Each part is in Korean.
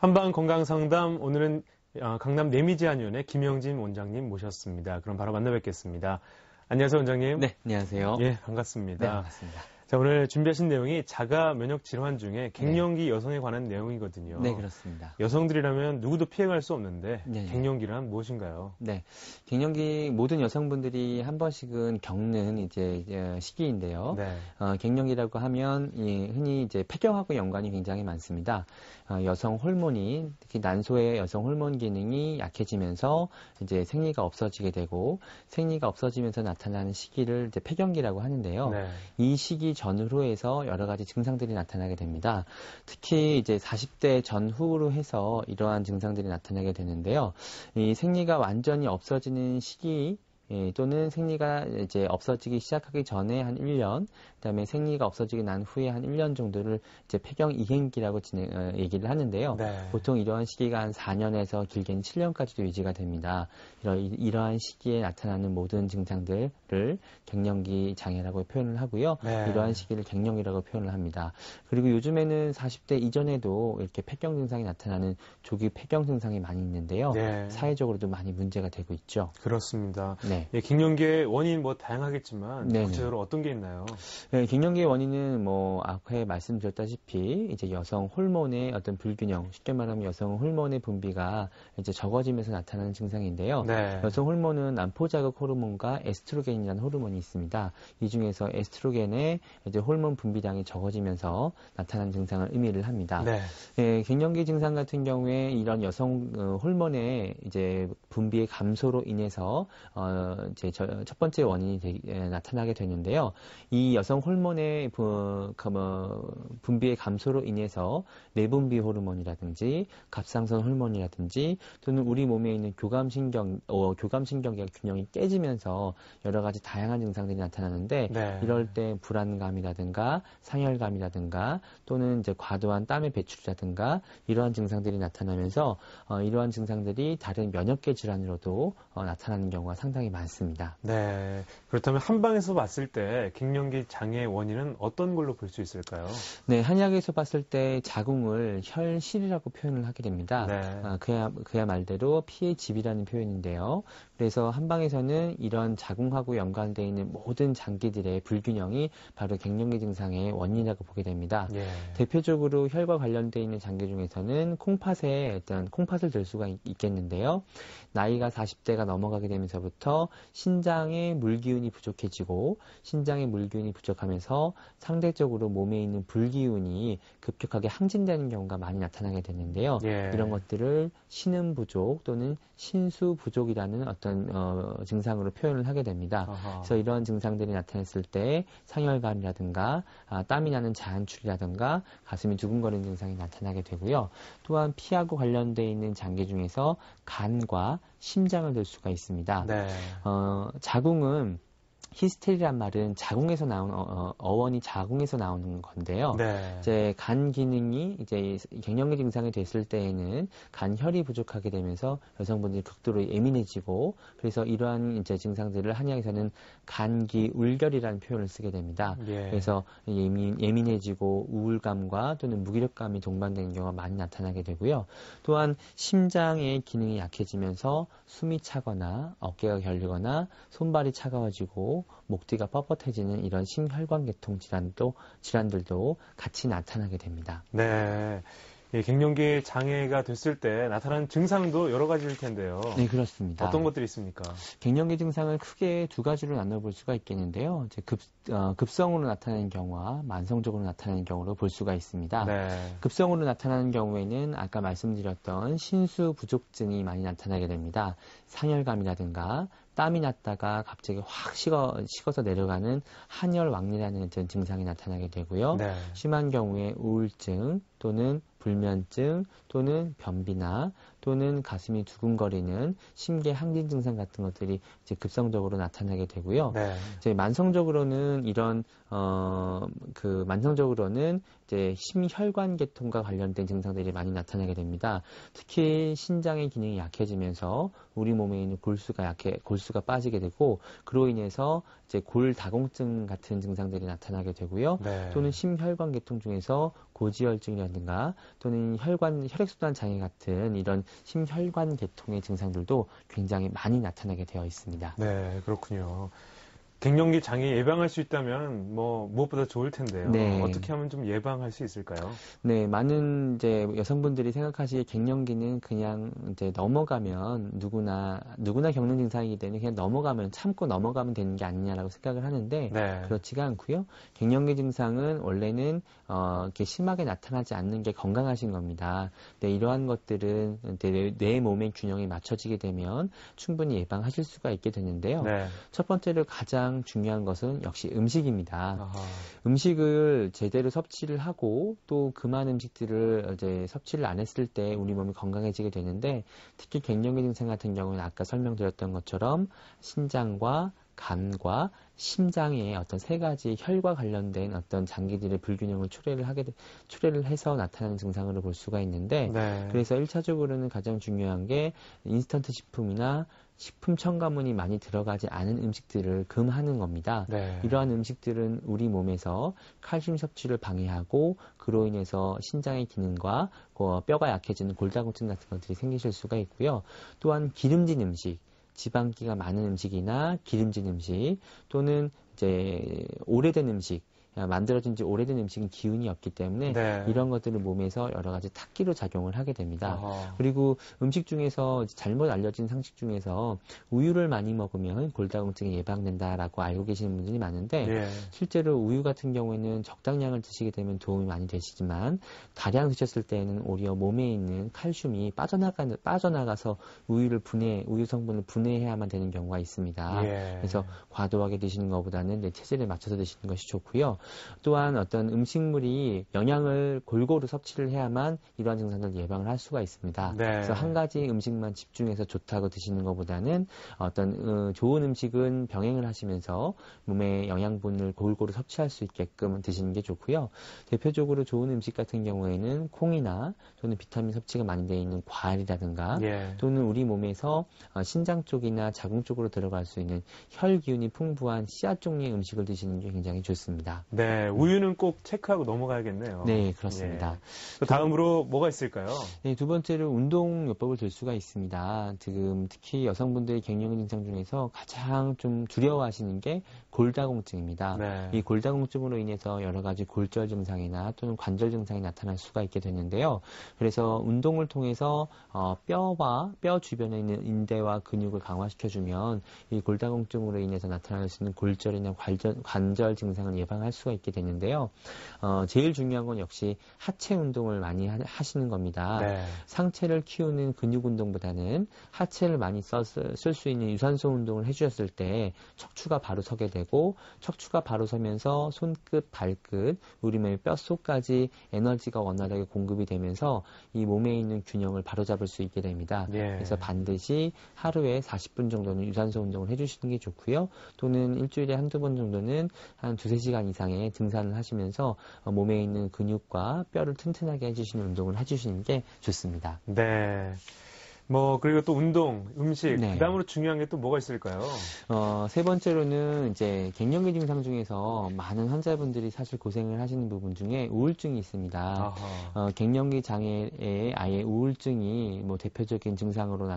한방 건강상담 오늘은 강남 내미지한의원의 김영진 원장님 모셨습니다. 그럼 바로 만나 뵙겠습니다. 안녕하세요, 원장님. 네, 안녕하세요. 예, 반갑습니다. 네, 반갑습니다. 자, 오늘 준비하신 내용이 자가 면역 질환 중에 갱년기 여성에 관한 내용이거든요. 네, 그렇습니다. 여성들이라면 누구도 피해갈 수 없는데 네. 갱년기란 무엇인가요? 네, 갱년기 모든 여성분들이 한 번씩은 겪는 이제 시기인데요. 네. 갱년기라고 하면 흔히 이제 폐경하고 연관이 굉장히 많습니다. 여성 호르몬이 특히 난소의 여성 호르몬 기능이 약해지면서 이제 생리가 없어지게 되고 생리가 없어지면서 나타나는 시기를 이제 폐경기라고 하는데요. 네. 이 시기 전후로 해서 여러 가지 증상들이 나타나게 됩니다. 특히 이제 40대 전후로 해서 이러한 증상들이 나타나게 되는데요. 이 생리가 완전히 없어지는 시기 또는 생리가 이제 없어지기 시작하기 전에 한 1년, 그다음에 생리가 없어지기 난 후에 한 1년 정도를 이제 폐경 이행기라고 얘기를 하는데요. 네. 보통 이러한 시기가 한 4년에서 길게는 7년까지도 유지가 됩니다. 이러한 시기에 나타나는 모든 증상들을 갱년기 장애라고 표현을 하고요. 네. 이러한 시기를 갱년기라고 표현을 합니다. 그리고 요즘에는 40대 이전에도 이렇게 폐경 증상이 나타나는 조기 폐경 증상이 많이 있는데요. 네. 사회적으로도 많이 문제가 되고 있죠. 그렇습니다. 네. 예, 갱년기의 원인 뭐 다양하겠지만 네네. 구체적으로 어떤 게 있나요? 네, 갱년기의 원인은 뭐 앞에 말씀드렸다시피 이제 여성 호르몬의 어떤 불균형, 쉽게 말하면 여성 호르몬의 분비가 이제 적어지면서 나타나는 증상인데요. 네. 여성 호르몬은 난포자극 호르몬과 에스트로겐이라는 호르몬이 있습니다. 이 중에서 에스트로겐의 이제 호르몬 분비량이 적어지면서 나타나는 증상을 의미를 합니다. 네. 예, 갱년기 증상 같은 경우에 이런 여성 호르몬의 이제 분비의 감소로 인해서 이제 첫 번째 원인이 나타나게 되는데요. 이 여성 호르몬의 분비의 감소로 인해서 내분비 호르몬이라든지 갑상선 호르몬이라든지 또는 우리 몸에 있는 교감신경의 균형이 깨지면서 여러 가지 다양한 증상들이 나타나는데 네. 이럴 때 불안감이라든가 상열감이라든가 또는 이제 과도한 땀의 배출이라든가 이러한 증상들이 나타나면서 이러한 증상들이 다른 면역계 질환으로도 나타나는 경우가 상당히 많습니다. 네. 그렇다면 한방에서 봤을 때 갱년기 장애의 원인은 어떤 걸로 볼 수 있을까요? 네, 한의학에서 봤을 때 자궁을 혈실이라고 표현을 하게 됩니다. 네. 그야 말대로 피의 집이라는 표현인데요. 그래서 한방에서는 이런 자궁하고 연관되어 있는 모든 장기들의 불균형이 바로 갱년기 증상의 원인이라고 보게 됩니다. 예. 대표적으로 혈과 관련되어 있는 장기 중에서는 콩팥을 들 수가 있겠는데요. 나이가 40대가 넘어가게 되면서부터 신장의 물기운이 부족해지고 신장의 물기운이 부족하면서 상대적으로 몸에 있는 불기운이 급격하게 항진되는 경우가 많이 나타나게 되는데요. 예. 이런 것들을 신음 부족 또는 신수 부족이라는 어떤 증상으로 표현을 하게 됩니다. 아하. 그래서 이러한 증상들이 나타났을 때 상열감이라든가 땀이 나는 자한출이라든가 가슴이 두근거리는 증상이 나타나게 되고요. 또한 피하고 관련되어 있는 장기 중에서 간과 심장을 들 수가 있습니다. 네. 자궁은 히스테리란 말은 자궁에서 나온 어원이 자궁에서 나오는 건데요. 네. 이제 간 기능이 이제 갱년기 증상이 됐을 때에는 간혈이 부족하게 되면서 여성분들이 극도로 예민해지고 그래서 이러한 이제 증상들을 한의학에서는 간기 울결이라는 표현을 쓰게 됩니다. 예. 그래서 예민해지고 우울감과 또는 무기력감이 동반되는 경우가 많이 나타나게 되고요. 또한 심장의 기능이 약해지면서 숨이 차거나 어깨가 결리거나 손발이 차가워지고 목 뒤가 뻣뻣해지는 이런 심혈관계통 질환들도 같이 나타나게 됩니다. 네. 예, 갱년기 장애가 됐을 때 나타나는 증상도 여러 가지일 텐데요. 네, 그렇습니다. 어떤 것들이 있습니까? 갱년기 증상을 크게 두 가지로 나눠볼 수가 있겠는데요. 이제 급성으로 나타나는 경우와 만성적으로 나타나는 경우로 볼 수가 있습니다. 네. 급성으로 나타나는 경우에는 아까 말씀드렸던 신수 부족증이 많이 나타나게 됩니다. 상열감이라든가 땀이 났다가 갑자기 확 식어서 내려가는 한열왕리라는 증상이 나타나게 되고요. 네. 심한 경우에 우울증 또는 불면증 또는 변비나 또는 가슴이 두근거리는 심계 항진 증상 같은 것들이 이제 급성적으로 나타나게 되고요. 네. 이제 만성적으로는 만성적으로는 이제 심혈관 계통과 관련된 증상들이 많이 나타나게 됩니다. 특히 신장의 기능이 약해지면서 우리 몸에 있는 골수가 빠지게 되고, 그로 인해서 이제 골다공증 같은 증상들이 나타나게 되고요. 네. 또는 심혈관 계통 중에서 고지혈증이라든가 또는 혈액순환 장애 같은 이런 심혈관 계통의 증상들도 굉장히 많이 나타나게 되어 있습니다. 네, 그렇군요. 갱년기 장애 예방할 수 있다면 무엇보다 좋을 텐데요. 네. 어떻게 하면 좀 예방할 수 있을까요? 네, 많은 이제 여성분들이 생각하시기에 갱년기는 그냥 이제 넘어가면 누구나 겪는 증상이기 때문에 그냥 참고 넘어가면 되는 게 아니냐라고 생각을 하는데, 네. 그렇지가 않고요. 갱년기 증상은 원래는 이렇게 심하게 나타나지 않는 게 건강하신 겁니다. 네, 이러한 것들은 내 몸의 균형이 맞춰지게 되면 충분히 예방하실 수가 있게 되는데요. 네. 첫 번째로 가장 중요한 것은 역시 음식입니다. 아하. 음식을 제대로 섭취를 하고 또 그만 음식들을 이제 섭취를 안 했을 때 우리 몸이 건강해지게 되는데, 특히 갱년기 증상 같은 경우는 아까 설명드렸던 것처럼 신장과 간과 심장의 어떤 세 가지 혈과 관련된 어떤 장기들의 불균형을 초래를 해서 나타나는 증상으로 볼 수가 있는데, 네. 그래서 1차적으로는 가장 중요한 게 인스턴트 식품이나 식품 첨가물이 많이 들어가지 않은 음식들을 금하는 겁니다. 네. 이러한 음식들은 우리 몸에서 칼슘 섭취를 방해하고 그로 인해서 신장의 기능과 뼈가 약해지는 골다공증 같은 것들이 생기실 수가 있고요. 또한 기름진 음식, 지방기가 많은 음식이나 기름진 음식, 또는 이제 오래된 음식, 만들어진 지 오래된 음식은 기운이 없기 때문에 네. 이런 것들을 몸에서 여러 가지 탁기로 작용을 하게 됩니다. 아하. 그리고 음식 중에서 잘못 알려진 상식 중에서 우유를 많이 먹으면 골다공증이 예방된다라고 알고 계시는 분들이 많은데, 예. 실제로 우유 같은 경우에는 적당량을 드시게 되면 도움이 많이 되시지만 다량 드셨을 때에는 오히려 몸에 있는 칼슘이 빠져나가서 우유 성분을 분해해야만 되는 경우가 있습니다. 예. 그래서 과도하게 드시는 것보다는 내 체질에 맞춰서 드시는 것이 좋고요. 또한 어떤 음식물이 영양을 골고루 섭취를 해야만 이러한 증상들을 예방을 할 수가 있습니다. 네. 그래서 한 가지 음식만 집중해서 좋다고 드시는 것보다는 어떤 좋은 음식은 병행을 하시면서 몸의 영양분을 골고루 섭취할 수 있게끔 드시는 게 좋고요. 대표적으로 좋은 음식 같은 경우에는 콩이나 또는 비타민 섭취가 많이 되어 있는 과일이라든가 예. 또는 우리 몸에서 신장 쪽이나 자궁 쪽으로 들어갈 수 있는 혈기운이 풍부한 씨앗 종류의 음식을 드시는 게 굉장히 좋습니다. 네, 우유는 꼭 체크하고 넘어가야겠네요. 네, 그렇습니다. 예. 또 다음으로 뭐가 있을까요? 네, 두 번째로 운동요법을 들 수가 있습니다. 지금 특히 여성분들의 갱년기 증상 중에서 가장 좀 두려워하시는 게 골다공증입니다. 네. 이 골다공증으로 인해서 여러 가지 골절 증상이나 또는 관절 증상이 나타날 수가 있게 되는데요. 그래서 운동을 통해서 뼈와 뼈 주변에 있는 인대와 근육을 강화시켜주면 이 골다공증으로 인해서 나타날 수 있는 골절이나 관절 증상을 예방할 수가 있게 되는데요. 제일 중요한 건 역시 하체 운동을 많이 하시는 겁니다. 네. 상체를 키우는 근육 운동보다는 하체를 많이 쓸 수 있는 유산소 운동을 해주셨을 때 척추가 바로 서게 되고, 척추가 바로 서면서 손끝, 발끝, 우리 몸의 뼛속까지 에너지가 원활하게 공급이 되면서 이 몸에 있는 균형을 바로잡을 수 있게 됩니다. 예. 그래서 반드시 하루에 40분 정도는 유산소 운동을 해주시는 게 좋고요. 또는 일주일에 한두 번 정도는 한 2-3시간 이상의 등산을 하시면서 몸에 있는 근육과 뼈를 튼튼하게 해주시는 운동을 해주시는 게 좋습니다. 네. 그리고 또 운동, 음식, 네. 그 다음으로 중요한 게 또 뭐가 있을까요? 세 번째로는 이제 갱년기 증상 중에서 많은 환자분들이 사실 고생을 하시는 부분 중에 우울증이 있습니다. 아하. 갱년기 장애에 아예 우울증이 대표적인 증상으로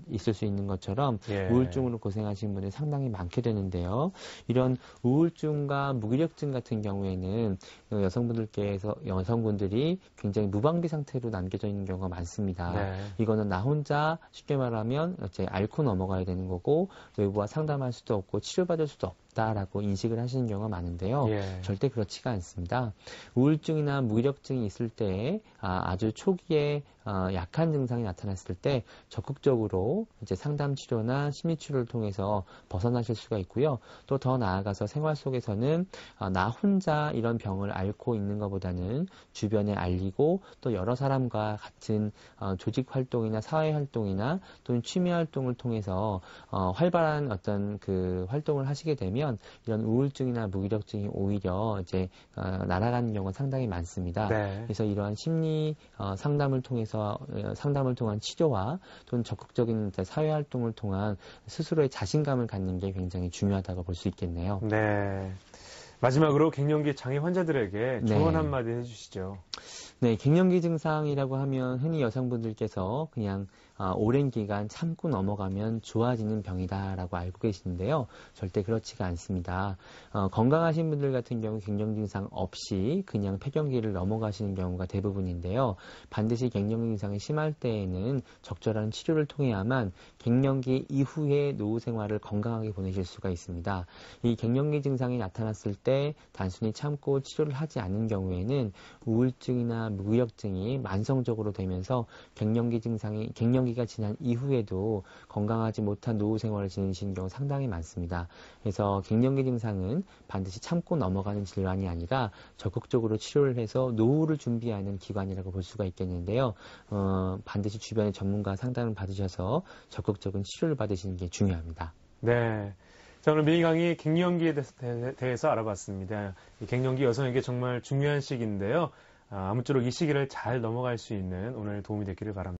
있을 수 있는 것처럼 예. 우울증으로 고생하시는 분들이 상당히 많게 되는데요. 이런 우울증과 무기력증 같은 경우에는 여성분들이 굉장히 무방비 상태로 남겨져 있는 경우가 많습니다. 네. 이거는 나 혼자 쉽게 말하면 이제 앓고 넘어가야 되는 거고, 외부와 상담할 수도 없고 치료받을 수도 없다라고 인식을 하시는 경우가 많은데요. 예. 절대 그렇지가 않습니다. 우울증이나 무기력증이 있을 때 아주 초기에 약한 증상이 나타났을 때 적극적으로 이제 상담 치료나 심리 치료를 통해서 벗어나실 수가 있고요. 또 더 나아가서 생활 속에서는 나 혼자 이런 병을 앓고 있는 것보다는 주변에 알리고 또 여러 사람과 같은 조직 활동이나 사회 활동이나 또는 취미 활동을 통해서 활발한 어떤 그 활동을 하시게 되면 이런 우울증이나 무기력증이 오히려 이제 날아가는 경우가 상당히 많습니다. 네. 그래서 이러한 심리 상담을 통한 치료와 또는 적극적인 사회 활동을 통한 스스로의 자신감을 갖는 게 굉장히 중요하다고 볼 수 있겠네요. 네. 마지막으로 갱년기 장애 환자들에게 조언 네. 한마디 해주시죠. 네, 갱년기 증상이라고 하면 흔히 여성분들께서 그냥 오랜 기간 참고 넘어가면 좋아지는 병이다라고 알고 계시는데요. 절대 그렇지가 않습니다. 건강하신 분들 같은 경우 갱년기 증상 없이 그냥 폐경기를 넘어가시는 경우가 대부분인데요. 반드시 갱년기 증상이 심할 때에는 적절한 치료를 통해야만 갱년기 이후의 노후 생활을 건강하게 보내실 수가 있습니다. 이 갱년기 증상이 나타났을 때 단순히 참고 치료를 하지 않는 경우에는 우울증이나 무기력증이 만성적으로 되면서 갱년기가 지난 이후에도 건강하지 못한 노후 생활을 지내시는 경우 상당히 많습니다. 그래서 갱년기 증상은 반드시 참고 넘어가는 질환이 아니라 적극적으로 치료를 해서 노후를 준비하는 기관이라고 볼 수가 있겠는데요. 반드시 주변의 전문가 상담을 받으셔서 적극적인 치료를 받으시는 게 중요합니다. 네. 자, 오늘 미니 강의 갱년기에 대해서 알아봤습니다. 이 갱년기 여성에게 정말 중요한 시기인데요. 아무쪼록 이 시기를 잘 넘어갈 수 있는 오늘 도움이 됐기를 바랍니다.